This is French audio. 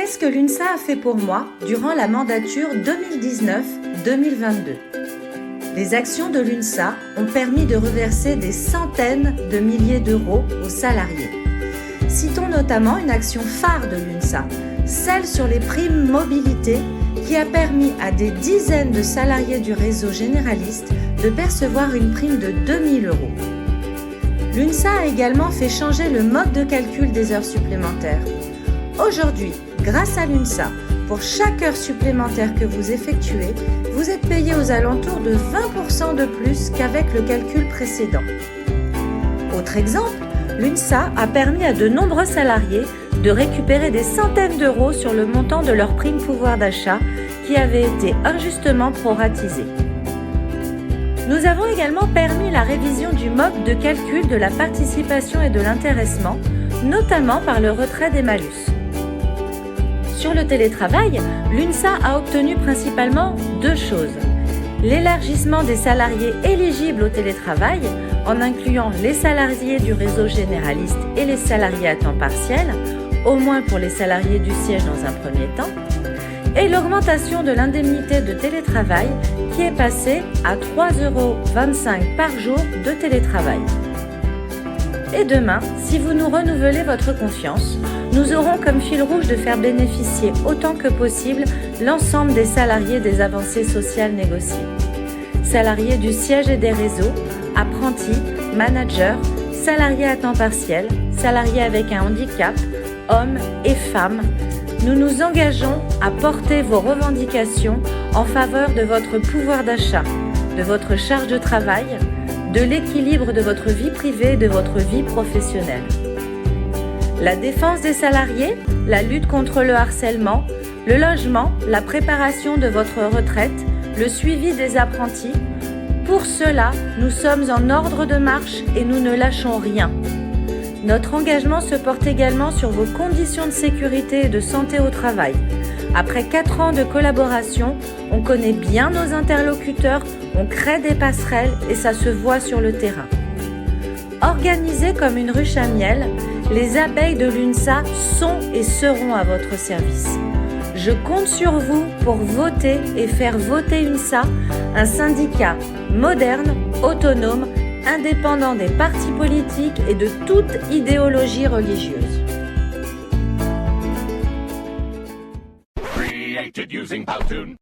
Qu'est-ce que l'UNSA a fait pour moi durant la mandature 2019-2022 ? Les actions de l'UNSA ont permis de reverser des centaines de milliers d'euros aux salariés. Citons notamment une action phare de l'UNSA, celle sur les primes mobilité qui a permis à des dizaines de salariés du réseau généraliste de percevoir une prime de 2 000 euros. L'UNSA a également fait changer le mode de calcul des heures supplémentaires. Aujourd'hui, grâce à l'UNSA, pour chaque heure supplémentaire que vous effectuez, vous êtes payé aux alentours de 20% de plus qu'avec le calcul précédent. Autre exemple, l'UNSA a permis à de nombreux salariés de récupérer des centaines d'euros sur le montant de leur prime pouvoir d'achat qui avait été injustement proratisé. Nous avons également permis la révision du mode de calcul de la participation et de l'intéressement, notamment par le retrait des malus. Sur le télétravail, l'UNSA a obtenu principalement 2 choses. L'élargissement des salariés éligibles au télétravail, en incluant les salariés du réseau généraliste et les salariés à temps partiel, au moins pour les salariés du siège dans un premier temps, et l'augmentation de l'indemnité de télétravail qui est passée à 3,25 € par jour de télétravail. Et demain, si vous nous renouvelez votre confiance, nous aurons comme fil rouge de faire bénéficier autant que possible l'ensemble des salariés des avancées sociales négociées. Salariés du siège et des réseaux, apprentis, managers, salariés à temps partiel, salariés avec un handicap, hommes et femmes, nous nous engageons à porter vos revendications en faveur de votre pouvoir d'achat, de votre charge de travail, de l'équilibre de votre vie privée et de votre vie professionnelle. La défense des salariés, la lutte contre le harcèlement, le logement, la préparation de votre retraite, le suivi des apprentis. Pour cela, nous sommes en ordre de marche et nous ne lâchons rien. Notre engagement se porte également sur vos conditions de sécurité et de santé au travail. Après 4 ans de collaboration, on connaît bien nos interlocuteurs, on crée des passerelles et ça se voit sur le terrain. Organisées comme une ruche à miel, les abeilles de l'UNSA sont et seront à votre service. Je compte sur vous pour voter et faire voter l'UNSA, un syndicat moderne, autonome, indépendant des partis politiques et de toute idéologie religieuse. Created using Powtoon.